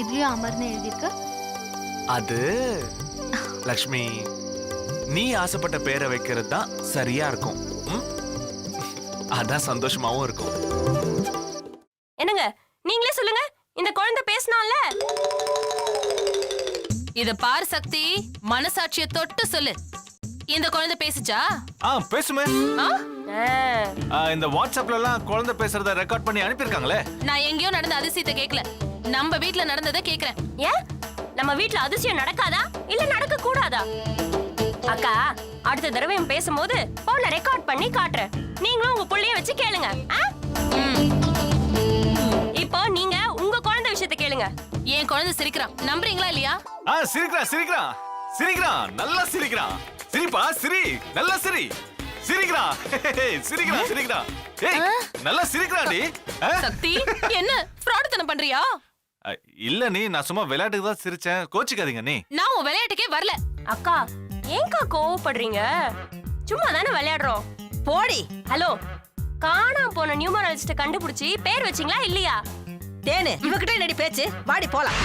இதுலயும் அமர்னு எழுதிருக்க. அது லக்ஷ்மி, நீ ஆசைப்பட்ட பேரை வைக்கிறது தான் சரியா இருக்கும். அதான் சந்தோஷமாவும் இருக்கும். என்னங்க நீங்களே சொல்லுங்க, இந்த குழந்தை பேசினால. இத பார் சக்தி, மனசாட்சிய தொட்டு சொல்லு. இந்த குழந்தை பேசிச்சா? பேசுமே. இந்த வாட்ஸ்அப்ல எல்லாம் குழந்தை பேசுறத ரெக்கார்ட் பண்ணி அனுப்பியிருக்காங்களே. நான் எங்கேயோ நடந்த அதிசயத்தை கேட்கல, நம்ம வீட்ல நடந்ததை கேக்குறேன். ஏன் நம்ம வீட்ல அதிசயம் நடக்காதா இல்ல நடக்க கூடாதா? அக்கா, அடுத்த தடவை பேசும்போது போன்ல ரெக்கார்ட் பண்ணி காட்டுறேன். நீங்களும் உங்க புள்ளைய வச்சு கேளுங்க. இப்போ நீங்க உங்க குழந்தை விஷயத்தை கேளுங்க. என் குழந்தை சிரிக்கிறான், நம்புறீங்களா இல்லையா? சிரிக்கிறான் சிரிக்கிறான் சிரிக்கிறான், நல்லா சிரிக்கிறான். சிரிப்பா சிரி, நல்லா சிரி. சிரிக்கிறான் சிரிக்கிறான் சிரிக்கிறான். ஏய் நல்லா சிரிக்கிறான்டி. சக்தி, என்ன ஃப்ராட்தனம் பண்றியா? இல்ல நீ, நான் சும்மா விளையாட்டுக்கு தான் சிரிச்சேன், கோச்சிக்காதீங்க நீ. நான் உன் விளையாட்டுக்கே வரல. அக்கா, ஏங்கா கோவப்படுறீங்க? சும்மா தானே விளையாடுறோம். போடி. ஹலோ, காணாம போன நியூமராலஜிஸ்ட கண்டுபிடிச்சி பேர் வச்சீங்களா இல்லையா? தேனு, இவகிட்ட என்னடி பேச்சு? வாடி போலாம்.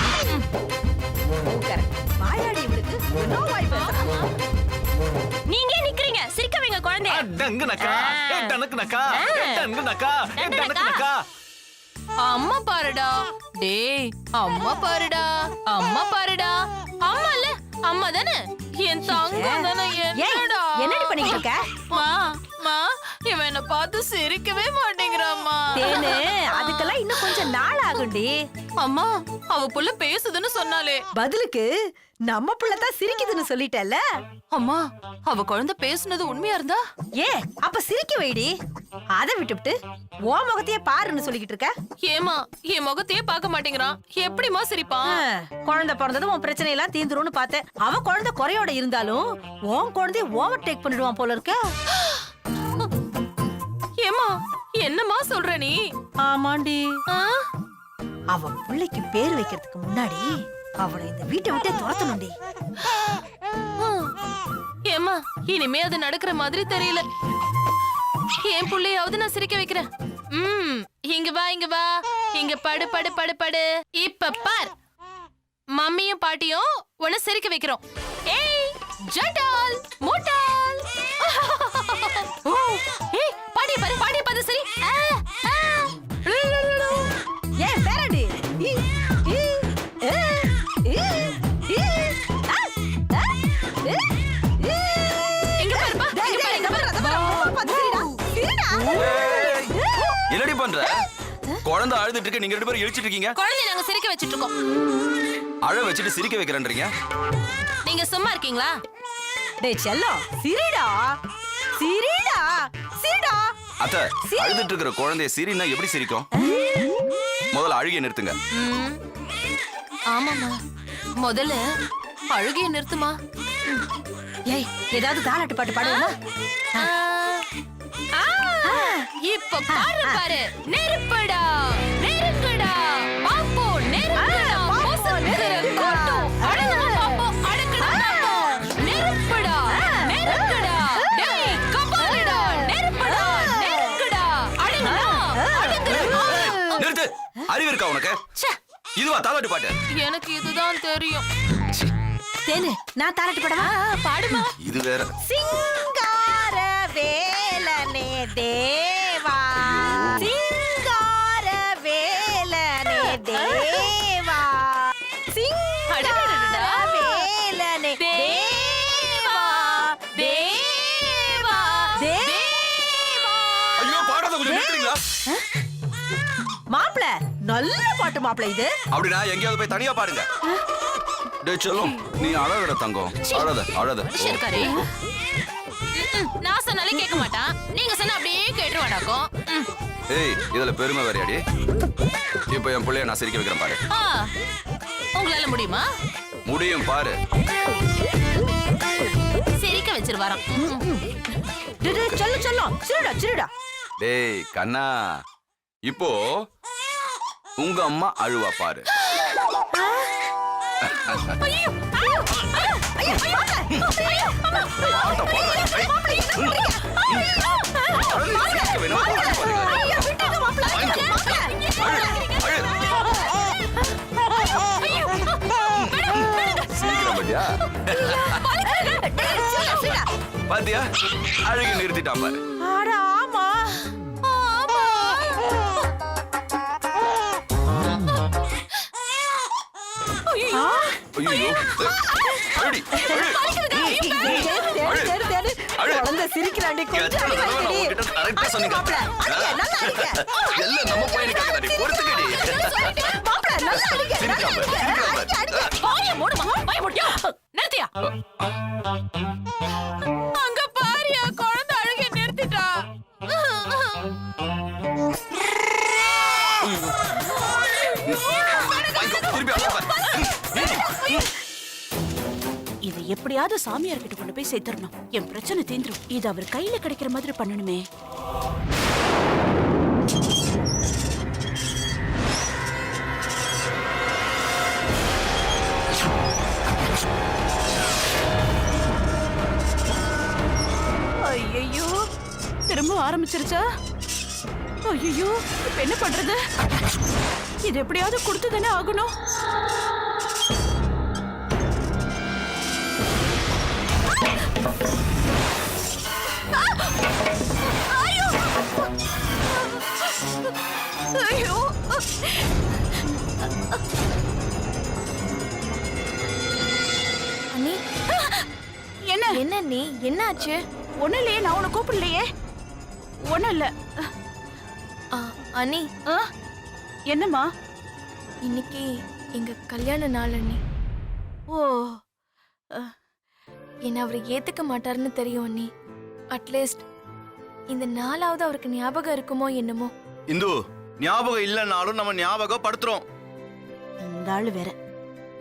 வாயாடி இவளுக்கு என்ன வாய் பேசுறா? நீங்க நிக்கிறீங்க, சிரிக்க வைங்க குழந்தைய. டங்கு நக்கா, டனக்கு நக்கா, டங்கு நக்கா, டனக்கு நக்கா. அம்மா பாருடா. டேய் அம்மா பாருடா, அம்மா பாருடா. அம்மா இல்ல, அம்மா தானே, என் தங்கம் தானே. என்னடா என்னடி பண்ணிட்டு இருக்க? மா மா, இவன் என்ன பார்த்து சிரிக்கவே மாட்டேங்கிறாம்மா. தேனு, அதுக்கெல்லாம் இன்னும் கொஞ்சம் நாள் ஆகும்டி. அம்மா, அவ புள்ள பேசுதுன்னு சொன்னாலே. பதிலுக்கு நம்ம புள்ளதான் சிரிக்குதுன்னு சொல்லிட்டல. அம்மா, அவ குழந்தை பேசுனது உண்மையா இருந்தா? ஏ, அப்ப சிரிக்க வைடி. அத விட்டுவிட்டு ஓ முகத்தையே பாருன்னு சொல்லிக்கிட்டு இருக்க. ஏமா, என் முகத்தையே பார்க்க மாட்டேங்கிறான், எப்படிமா சிரிப்பான்? குழந்தை பிறந்ததும் உன் பிரச்சனை எல்லாம் தீந்துரும்னு பார்த்தேன். அவன் குழந்தை குறையோட இருந்தாலும் உன் குழந்தைய ஓவர் டேக் பண்ணிடுவான் போல இருக்க. ஏமா, என்னமா சொல்ற நீ? ஆமாண்டி. அவ பிள்ளைக்கு பேர் வைக்கிறதுக்கு முன்னாடி அவளை இந்த வீட்டை விட்டே துரத்தணும்டி. ஏமா, இனிமே அது நடக்கிற மாதிரி தெரியல. என் புள்ளையாவது நான் சிரிக்க வைக்கிறேன். இங்க வா, இங்க வா, இங்க படு படு படு படு. இப்ப பார், மம்மியும் பாட்டியும் உன்னை சிரிக்க வைக்கிறோம். ஏய் ஜட்டால் முட்டால். ஏய் பாடி பாரு, பாடி பாரு, சரி. ஏய் பேரடி. என்னடி பண்ற? குழந்தை அழுதுட்டு இருக்கு, நீங்க ரெண்டு பேரும் இழுச்சிட்டு இருக்கீங்க. குழந்தை நாங்க சிரிக்க வச்சிட்டு இருக்கோம். அழ வச்சிட்டு சிரிக்க வைக்கிறேன்றீங்க. நீங்க சும்மா இருக்கீங்களா? டேய் செல்லம், சிரிடா சிரிடா சிரிடா. அத்தை, அழுதுட்டு இருக்கிற குழந்தைய சிரினா எப்படி சிரிக்கும்? முதல்ல அழுகைய நிறுத்துங்க. ஆமாமா, முதல்ல அழுகைய நிறுத்துமா. ஏய், ஏதாவது தாலாட்டு பாட்டு பாடுவோமா? இப்ப பாரு பாரு. நெருப்புடா நெருங்குடா பாப்போ, நெருங்குடா போசக்குற கோட்டு. அடங்குடா பாப்போ, அடங்குடா பாப்போ. நெருப்புடா நெருங்குடா, டேய் கபாலடா. நெருப்புடா நெருங்குடா, அடங்குடா அடங்குடா. நிறுத்து. அறிவு இருக்கா உனக்கு? இதுவா தாலாட்டு பாட்டு? எனக்கு இதுதான் தெரியும். தேனு, நான் தாலாட்டு பாடவா? பாடுமா. இது வேற. சிங்கார வேலனே தேவா, சிங்கார வேலனே தேவா, சிங்கார வேலனே தேவா, தேவா தேவா. ஐயோ, பாடுறத கொஞ்சம் நிறுத்துறீங்களா? மாப்ள, நல்ல பாட்டு மாப்ள இது. அப்படினா எங்கயாவது போய் தனியா பாடுங்க. டேய் செல்லம், நீ அழகட தங்கம். அழாத அழாத. சரி, நான் சொன்னாலே கேட்க மாட்டான், நீங்க சொன்னா அப்படியே கேட்டுருவாடாக்கும். ஏய், இதுல பெருமை வேறையாடி. இப்போ என் பிள்ளைய நான் சிரிக்க வைக்கிறேன் பாரு. உங்களால முடியுமா? முடியும் பாரு. சிரிக்க வச்சிருவாராம். சொல்லு சொல்லும், சிரிடா சிரிடா. டேய் கண்ணா, இப்போ உங்க அம்மா அழுவா பாரு. ஆட்டம் போடுறேன். சிரிக்க வேணும். சீக்கிரம் பாத்தியா? பாத்தியா அழகு நிறுத்திட்டான் பாரு. அட ஆமா ஐயோ அடி குழந்தை சிரிக்கிறாண்டி கொஞ்சம் அடிக்கடி. கரெக்டா சொன்னீங்க. எல்லாம் நம்ம பையனுக்காக தாண்டி. பொறுத்துக்கடி. மாப்பிள நல்லா அடிக்க, நல்லா அடிக்க. வாயை மூடுமா, வாயை மூடியா? நிறுத்தியா? அங்க பாரியா, குழந்தை அழுகை நிறுத்திட்டா. திருப்பி இதை எப்படியாவது சாமியார் கிட்ட கொண்டு போய் சேர்த்துடணும். என் பிரச்சனை தீந்துரும். இது அவர் கையில கிடைக்கிற மாதிரி பண்ணணுமே. ஐயோ, திரும்ப ஆரம்பிச்சிருச்சா? ஐயோ, இப்ப என்ன பண்றது? இது எப்படியாவது கொடுத்து தானே ஆகணும். ஐயோ, அண்ணி என்ன என்ன நீ என்னாச்சு? ஒண்ணு இல்லையே, நான் உன்னை கூப்பிடலையே. ஒண்ணும் இல்ல. அண்ணி என்னம்மா? இன்னைக்கு எங்க கல்யாண நாள் அண்ணி. ஓ, என்ன அவர் ஏத்துக்க மாட்டாருன்னு தெரியும் அண்ணி. அட்லீஸ்ட் இந்த நாளாவது அவருக்கு ஞாபகம் இருக்குமோ என்னமோ. இந்து ஞாபகம் இல்லைன்னாலும் நம்ம ஞாபகப்படுத்துறோம். இந்த ஆளு வேற.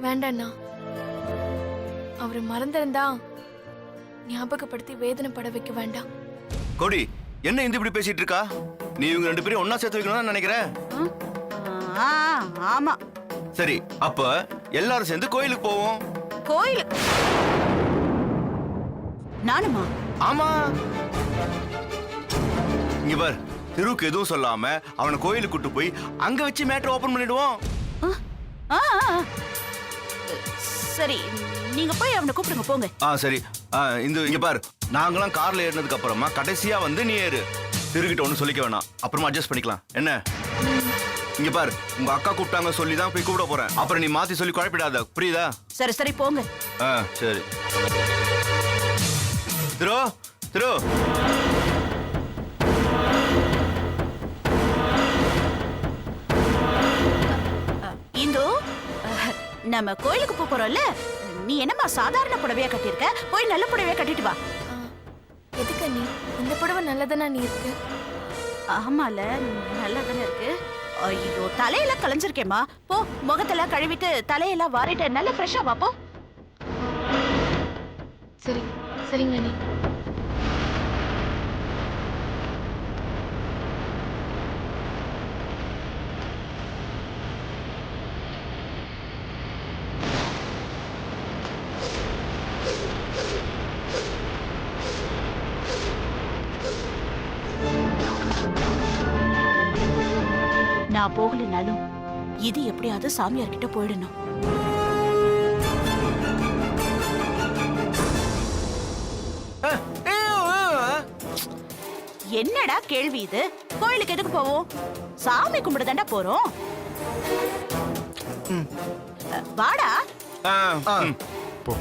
வேண்டாண்ணா, அவரை மறந்திருந்தா ஞாபகப்படுத்தி வேதனைப்பட வைக்க வேண்டாம். கோடி என்ன இந்து இப்படி பேசிட்டு இருக்கா? நீ இவங்க ரெண்டு பேரும் ஒன்னா சேர்த்து வைக்கணும்னு நினைக்கிறேன். ஆமா. சரி, அப்ப எல்லாரும் சேர்ந்து கோயிலுக்கு போவோம். கோயில்? நானுமா? ஆமா. இங்க பார், திருவுக்கு எதுவும் சொல்லாம அவனை கோயிலுக்கு கூட்டு போய் அங்க வச்சு மேட்டர் ஓபன் பண்ணிடுவோம். சரி, நீங்க போய் அவனை கூப்பிடுங்க, போங்க. சரி. இங்க பார், நாங்களாம் கார்ல ஏறினதுக்கு அப்புறமா கடைசியா வந்து நீ ஏறு. திருக்கிட்ட ஒண்ணு சொல்லிக்க வேணாம், அப்புறமா அட்ஜஸ்ட் பண்ணிக்கலாம். என்ன? இங்க பார், உங்க அக்கா கூப்பிட்டாங்க சொல்லி தான் போய் கூப்பிட போறேன். அப்புறம் நீ மாத்தி சொல்லி குழப்பிடாத, புரியுதா? சரி சரி, போங்க. சரி. திரு திரு இந்து, நம்ம கோயிலுக்கு போறோம்ல, நீ என்னம்மா சாதாரண புடவையா கட்டியிருக்க? போய் நல்ல புடவையா கட்டிட்டு வா. எதுக்கு அண்ணி? இந்த புடவை நல்லதானே நீ இருக்கு? ஆமால, நல்லா தானே இருக்கு. ஐயோ, தலையெல்லாம் கலைஞ்சிருக்கேம்மா. போ, முகத்தெல்லாம் கழுவிட்டு தலையெல்லாம் வாரிட்டு நல்லா ஃப்ரெஷ்ஷா வா, போ. சரி சரிங்க அண்ணி. நான் போகலனாலும் இது எப்படியாவது சாமியார் கிட்ட போயிடணும். என்னடா கேள்வி இது? கோயிலுக்கு எதுக்கு போவோம்? சாமி கும்பிட தாண்டா போறோம். வாடா. போ.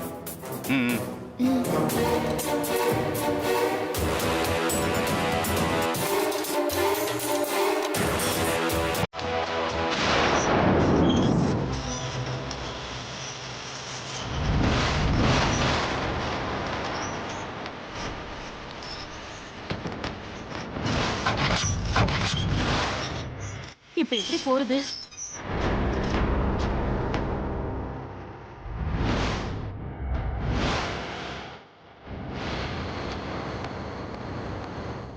இப்ப எப்படி போறது?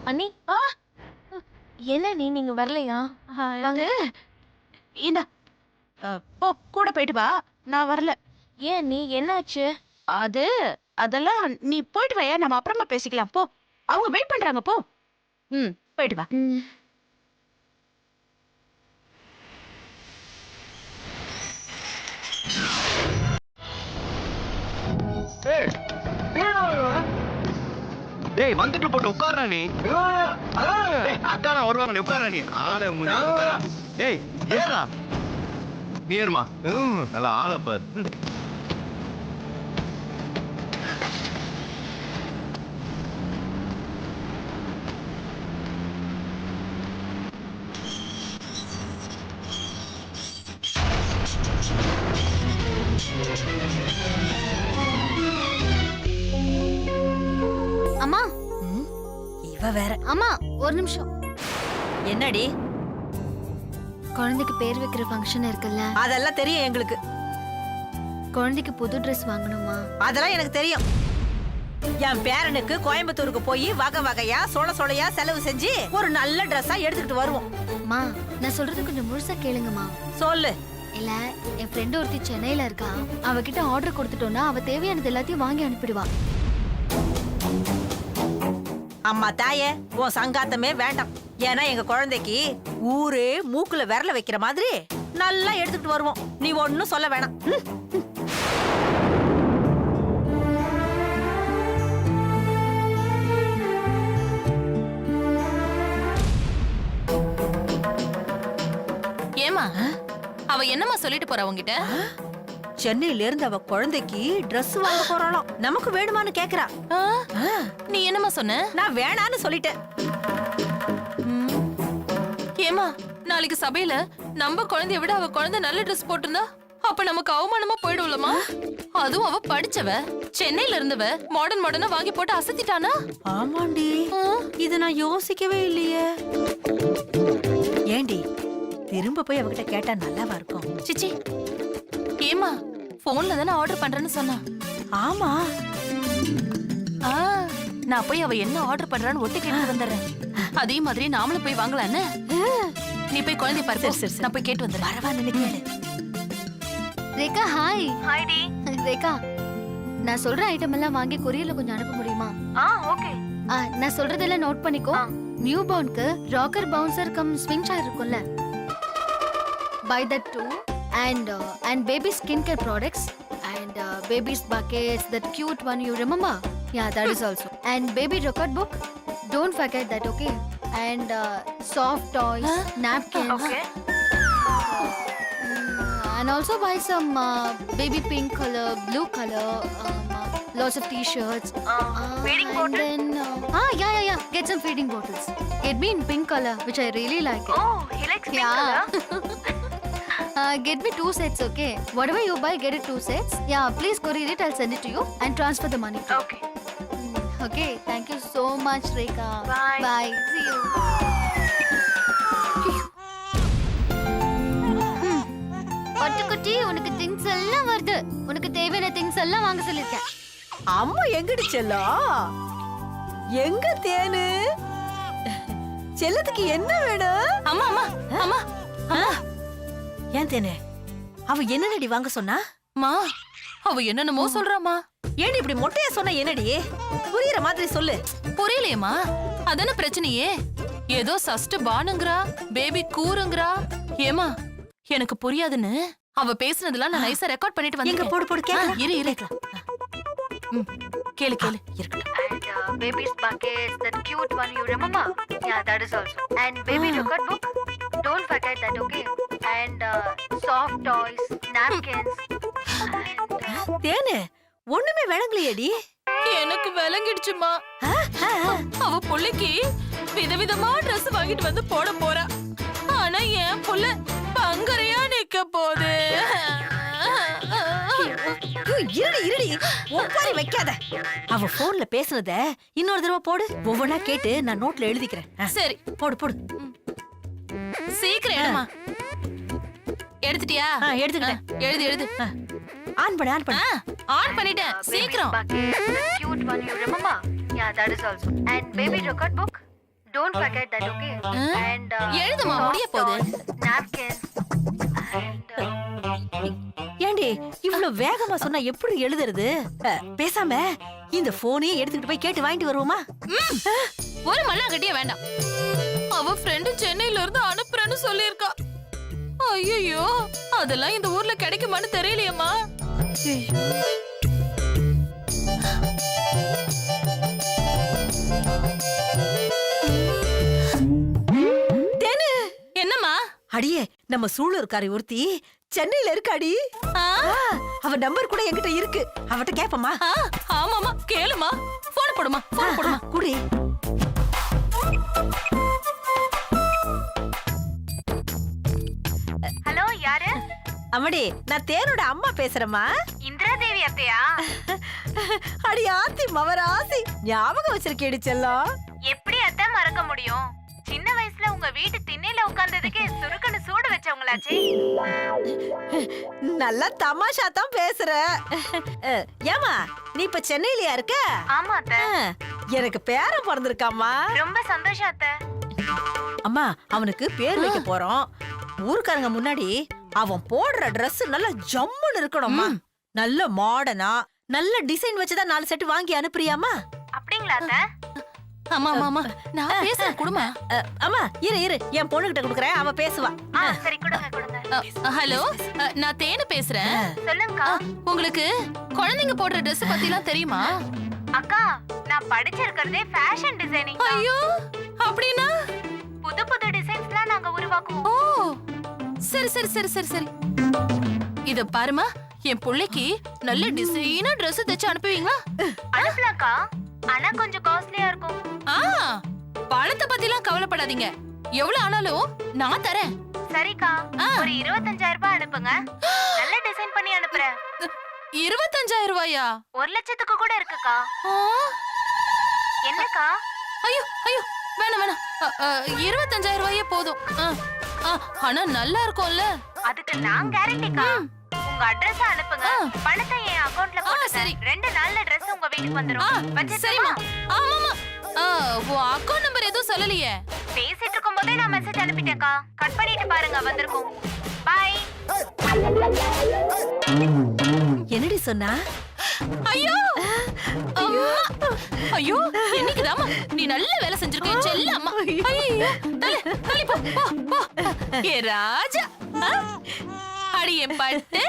அண்ணி என்ன நீங்க வரலையா? இந்த போ கூட போயிட்டு வா, நான் வரல. ஏன் நீ என்னாச்சு? அதெல்லாம் நீ போயிட்டு வாயா, நம்ம அப்புறமா பேசிக்கலாம். போ, அவங்க வெயிட் பண்றாங்க. போ. போயிட்டு வா. டேய் வந்துட்டு போட்டு உட்கார்றா நீ. டேய் அக்கா நான் வருவாங்க, நீ உட்கார்றா நீ. ஆளை முடியா. டேய் ஏறா. நீ ஏறுமா. நல்லா ஆளை பாரு. அம்மா இவ வேற. அம்மா ஒரு நிமிஷம். என்னடி? குழந்தைக்கு பேர் வைக்கிற ஃபங்க்ஷன் இருக்குல்ல, அதெல்லாம் தெரியும் எங்களுக்கு. குழந்தைக்கு புது ட்ரெஸ் வாங்கணுமா? அதெல்லாம் எனக்கு தெரியும். என் பேரனுக்கு கோயம்புத்தூருக்கு போய் வகை வகையா சோளையா செலவு செஞ்சு ஒரு நல்ல ட்ரெஸ்ஸா எடுத்துக்கிட்டு வருவோம். அம்மா நான் சொல்றது கொஞ்சம் முழுசா கேளுங்கம்மா. சொல்லு. இல்ல என் ஃப்ரெண்ட் ஒருத்தி சென்னையில இருக்கா, அவகிட்ட ஆர்டர் கொடுத்துட்டோம்னா அவ தேவையானது எல்லாத்தையும் வாங்கி அனுப்பிடுவா. அம்மா தாயே, உன் சங்காத்தமே வேண்டாம். ஏன்னா எங்க குழந்தைக்கு ஊரே மூக்குல விரல வைக்கிற மாதிரி நல்லா எடுத்துக்கிட்டு வருவோம். நீ ஒன்னும் சொல்ல வேணாம். ஏமா அவ என்னம்மா சொல்லிட்டு போறா உங்ககிட்ட? சென்னையில இருந்து அவ குழந்தைக்கு Dress வாங்க போறாளாம். நமக்கு வேணுமான்னு கேக்குறா. நீ என்னம்மா சொன்ன? நான் வேணான்னு சொல்லிட்டேன். ஏமா நாளைக்கு சபையில நம்ம குழந்தைய விட அவ குழந்தை நல்ல ட்ரெஸ் போட்டிருந்தா அப்ப நமக்கு அவமானமா போயிடும்லமா? அதுவும் அவ படிச்சவ, சென்னையில இருந்தவ, மாடர்னா வாங்கி போட்டு அசத்திட்டானா? ஆமாண்டி, இது நான் யோசிக்கவே இல்லையே. ஏண்டி திரும்ப போய் அவகிட்ட கேட்டா நல்லாவா இருக்கும்? சிச்சி, ஏமா போன்ல தானே ஆர்டர் பண்றேன்னு சொன்னா? ஆமா. நான் போய் அவ என்ன ஆர்டர் பண்றான்னு ஒட்டு கேட்டு வந்துடுறேன். அதே மாதிரி நாமளும் போய் வாங்கலான்னு. நீ போய் குழந்தை பாரு. சரி. நான் போய் கேட்டு வந்துடுறேன். வரவா நினைக்கிறேன். ரேகா ஹாய். ஹாய்டி. ரேகா நான் சொல்ற ஐட்டம் எல்லாம் வாங்கி கொரியர்ல கொஞ்சம் அனுப்ப முடியுமா? ஓகே. நான் சொல்றதெல்லாம் நோட் பண்ணிக்கோ. நியூ பார்னுக்கு ராக்கர் பவுன்சர் கம் ஸ்விங் சேர் இருக்கும்ல, buy that too. And baby skincare products and baby's buckets, that cute one, you remember? Yeah, that is also. And baby record book, don't forget that, okay? And soft toys, napkins. Okay. And also buy some baby pink color, blue color, lots of t-shirts. Feeding and then yeah, get some feeding bottles. Get me in pink color, which I really like it. Oh, he likes pink color. Get me 2 sets, okay? Whatever you buy, get it 2 sets. Yeah, please courier it. I'll send it to you and transfer the money. Okay. Okay, thank you so much, Rekha. Bye. Bye. See you. பட்டுக்குட்டி, உனக்கு things எல்லாம் வருது. உனக்கு தேவையான things எல்லாம் வாங்க சொல்லிருக்கேன். அம்மா எங்கடி செல்லம்? எங்க தேனு? செல்லத்துக்கு என்ன வேணும்? அம்மா ஏன் தேனு, அவ என்னடி வாங்க சொன்னா? மா அவ என்னென்னமோ சொல்றாமா. ஏன் இப்படி மொட்டையா சொன்ன? என்னடி புரியுற மாதிரி சொல்லு. புரியலையேம்மா, அதான பிரச்சனையே. ஏதோ சஸ்ட் பானுங்கறா, பேபி கூருங்கறா. ஏமா எனக்கு புரியாதுன்னு அவ பேசுனதெல்லாம் நான் நைஸா ரெக்கார்ட் பண்ணிட்டு எங்க வந்தேன். போடு கேக்கலாம். இரு கேளு இருக்கட்டும். And baby's buckets, that cute one, you remember? Yeah, that is also. And baby record book, don't forget that, okay? And soft toys, napkins. தேனு ஒண்ணுமே விளங்கலையேடி. எனக்கு விளங்கிடுச்சுமா. அவ புள்ளைக்கு விதவிதமா Dress வாங்கிட்டு வந்து போட போறா. ஆனா என் புள்ள பங்கரையா நிக்க போகுது. இருடி ஒப்பாரி வைக்காத. அவ போன்ல பேசுனத இன்னொரு தடவை போடு. ஒவ்வொன்னா கேட்டு நான் நோட்ல எழுதிக்கிறேன். சரி போடு. சீக்கிரம் எடுமா. எடுத்துட்டியா? எடுத்துக்கிட்டேன். எழுது. ஆன் பண்ணு. ஆன் பண்ணிட்டேன். சீக்கிரம். Cute one, you remember? Yeah, that is also. And baby record book, don't forget that, okay? And எழுதுமா, முடிய போகுது. napkins. ஏண்டி இவ்ளோ வேகமா சொன்னா எப்படி எழுதுறது? பேசாம இந்த போனையே எடுத்துக்கிட்டு போய் கேட்டு வாங்கிட்டு வருவோமா? ஒரு மண்ணாங்கட்டியே வேண்டாம். அவ ஃப்ரெண்டு சென்னையில இருந்து அனுப்புறேன்னு சொல்லியிருக்கா. ஐயோ, அதெல்லாம் இந்த ஊர்ல கிடைக்குமான்னு தெரியலையேம்மா. என்னம்மா? அடியே, நம்ம சூளூர்காரி ஒருத்தி சென்னையில இருக்காடி. அவ நம்பர் கூட என்கிட்ட இருக்கு. அவட்ட கேப்பமா? ஆமாமா, கேளுமா. போன் போடுமா, போன் போடுமா. குடி. ஹலோ, யாரு? அம்மடி, நான் தேனோட அம்மா பேசுறேம்மா. இந்திரா தேவி அத்தையா? அடி ஆத்தி மவராசி, ஞாபகம் வச்சிருக்கேடி செல்லம். எப்படி அத்தை மறக்க முடியும்? சின்ன வயசுல உங்க வீட்டு திண்ணையில உட்கார்ந்ததுக்கு சுருக்குன்னு சூடு வச்சவங்களாச்சே. நல்லா தமாஷா தான் பேசுற. ஏமா, நீ இப்ப சென்னையிலயா இருக்க? ஆமா அத்தை. எனக்கு பேரன் பிறந்திருக்காமா. ரொம்ப சந்தோஷம் அத்தை. அம்மா, அவனுக்கு பேர் வைக்க போறோம். ஊருக்காரங்க முன்னாடி அவன் போடுற Dress நல்லா ஜம்முன்னு இருக்கணும்மா. நல்ல மாடர்னா, நல்ல டிசைன் வச்சுதான் 4 செட் வாங்கி அனுப்புறியாமா? அப்படிங்களா அத்தை? ஆமா ஆமா, நான் பேசுறேன், குடுமா. அம்மா, இரு என் பொண்ணுகிட்ட கொடுக்குறேன், அவ பேசுவா. சரி, கொடுங்க. ஹலோ, நான் தேனு பேசுறேன். சொல்லுங்கக்கா. உங்களுக்கு குழந்தைங்க போடுற Dress பத்திலாம் தெரியுமா? அக்கா, நான் படிச்சிருக்கிறதே ஃபேஷன் டிசைனிங். ஐயோ, அப்படின்னா புது புது டிசைன்ஸ்லாம் நாங்க உருவாக்குவோம். ஓ, சரி சரி சரி சரி சரி. இத பாருமா, என் புள்ளைக்கு நல்ல டிசைனா Dress தைச்சு அனுப்புவீங்களா? அனுப்பலாம்க்கா, ஆனா கொஞ்சம் காஸ்ட்லியா இருக்கும். பணத்தை பத்திலாம் கவலைப்படாதீங்க. எவ்வளவு ஆனாலும் நான் தரேன். சரிக்கா, ஒரு 25,000 ரூபாய் அனுப்புங்க. நல்ல டிசைன் பண்ணி அனுப்புறேன். 25,000 ரூபாயா? 1,00,000க்கு கூட இருக்குக்கா. என்னக்கா? ஐயோ ஐயோ, வேணாம் வேணாம். 25,000 ரூபாயே போதும். ஆனா நல்லா இருக்கும்ல? அதுக்கு நான் கேரண்டிக்கா. உங்க அட்ரஸ் அனுப்புங்க, பணத்தை என் அக்கவுண்ட்ல போட்டு சரி. 2 நாள்ல Dress உங்க வீட்டுக்கு வந்துரும். சரிமா. ஆமாமா. உன் அக்கவுண்ட் நம்பர் எதுவும் சொல்லலையே. பேசிட்டு இருக்கும்போதே நான் மெசேஜ் அனுப்பிட்டேன்க்கா. கட் பண்ணிட்டு பாருங்க, வந்திருக்கும். பை. என்னடி சொன்னா? ஐயோ அம்மா, ஐயோ, என்னைக்குதாம்மா நீ நல்ல வேலை செஞ்சிருக்க என் செல்ல அம்மா. ஐயோ, தள்ளி போ போ போ. ஏ ராஜா, அடி என் பட்டு,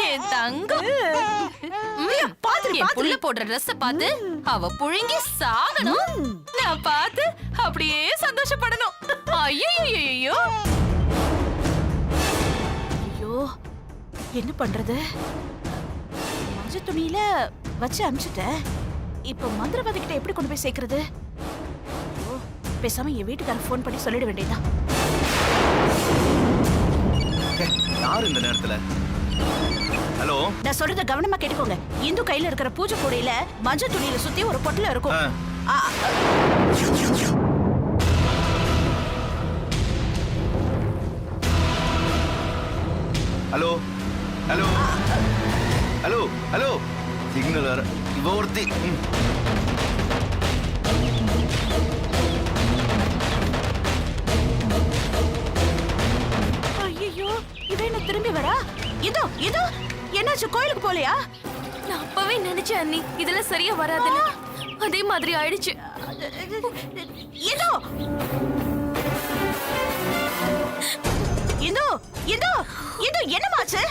என் தங்கம். என் புள்ள போடுற Dress பார்த்து அவ புழுங்கி சாகணும். நான் பார்த்து அப்படியே சந்தோஷப்படணும். ஐயோ ஐயோ, ஐயோ, என்ன பண்றது? மஞ்ச துணியில வச்சு அனுப்பிச்சிட்டேன். இப்ப மந்திரவாதி கிட்ட எப்படி கொண்டு போய் சேர்க்கறது? ஐயோ, பேசாம என் வீட்டுக்காரர் ஃபோன் பண்ணி சொல்லிட வேண்டியதுதான். யாரு இந்த நேரத்துல? ஹலோ, நான் சொல்றத கவனமா கேட்டுக்கோங்க. இந்து கையில இருக்கிற பூஜை கூடையில மஞ்சள் துணியில சுத்தி ஒரு பொட்டல இருக்கும். Hello hello hello hello, signal வேற. இவ ஒருத்தி. ஐயோ, இவன் என்ன திரும்பி வரா? இதோ இதோ, என்னாச்சு? கோயிலுக்கு போலையா? நான் அப்பவே நினைச்சேன் அண்ணி, இதெல்லாம் சரியா வராதுன்னு. அதே மாதிரி ஆயிடுச்சு. இதோ இதோ இதோ இதோ, என்னமாச்சு?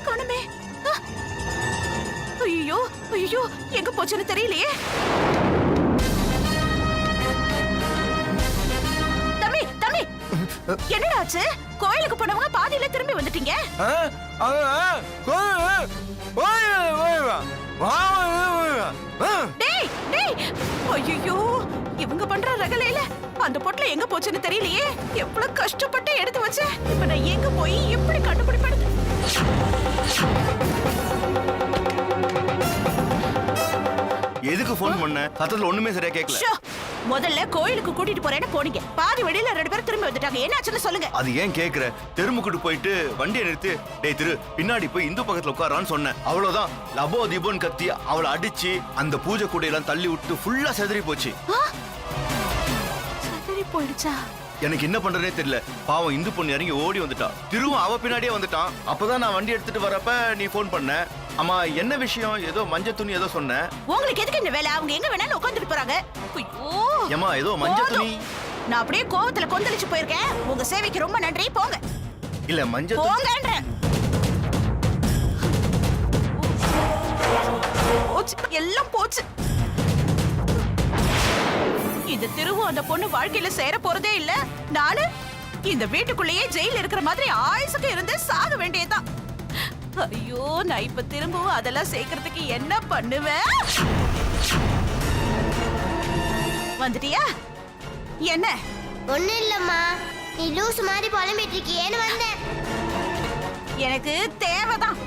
காணுமே. ஐயோ ஐயோ, எங்க போச்சுன்னு தெரியலையே. தம்பி தம்பி, என்னடா ஆச்சு? கோயிலுக்கு போனவங்க பாதியில திரும்பி வந்துட்டீங்க. டேய் டேய், ஐயோ, இவங்க பண்ற ரகலையில அந்த பொட்டல எங்க போச்சுன்னு தெரியலையே. எவ்வளவு கஷ்டப்பட்டு எடுத்து வச்சேன். இப்ப நான் எங்க போய் எப்படி கண்டுபிடிப்பது? எதுக்கு ஃபோன் பண்ண? சத்தத்துல ஒண்ணுமே சரியா கேட்கல. முதல்ல கோயிலுக்கு கூட்டிட்டு போறேன்னு போனீங்க, பாதி வழியில 2 பேரும் திரும்பி வந்துட்டாங்க. என்னாச்சுன்னு சொல்லுங்க. அது ஏன் கேக்குற? தெருமுக்கிட்டு போயிட்டு வண்டியை நிறுத்தி, டேய் திரு பின்னாடி போய் இந்து பக்கத்துல உட்காரான்னு சொன்னேன். அவ்வளவுதான், லபோ தீபோன்னு கத்தி அவளை அடிச்சு அந்த பூஜை கூடையெல்லாம் தள்ளி விட்டு ஃபுல்லா செதறி போச்சு. சரி போயிடுச்சா? எனக்கு என்ன பண்றதே தெரியல. பாவம் இந்து பொண்ணு இறங்கி ஓடி வந்துட்டா. திரும்ப அவ பின்னாடியே வந்துட்டான். அப்பதான் நான் வண்டி எடுத்துட்டு வரப்ப நீ போன் பண்ண. அம்மா என்ன விஷயம்? ஏதோ மஞ்சள் துணி ஏதோ சொன்ன. உங்களுக்கு எதுக்கு இந்த வேலை? அவங்க எங்க வேணாலும் உட்கார்ந்துட்டு போறாங்க. ஐயோ, ஏமா ஏதோ மஞ்சள் துணி. நான் அப்படியே கோவத்துல கொந்தளிச்சு போயிருக்கேன். உங்க சேவைக்கு ரொம்ப நன்றி, போங்க. இல்ல மஞ்சள் துணி. போங்கன்றேன். போச்சு, எல்லாம் போச்சு. இந்த திருவும் அந்த பொண்ணு வாழ்க்கையில சேர போறதே இல்ல. நானு இந்த வீட்டுக்குள்ளேயே ஜெயில இருக்கிற மாதிரி ஆயுசுக்கு இருந்து சாக வேண்டியதுதான். ஐயோ, நான் இப்ப திரும்பவும் அதெல்லாம் சேர்க்கறதுக்கு என்ன பண்ணுவேன்? வந்துட்டியா? என்ன? ஒண்ணும் இல்லம்மா, நீ லூஸ் மாதிரி புலம்பிட்டு இருக்கியேன்னு வந்தேன். எனக்கு தேவைதான்.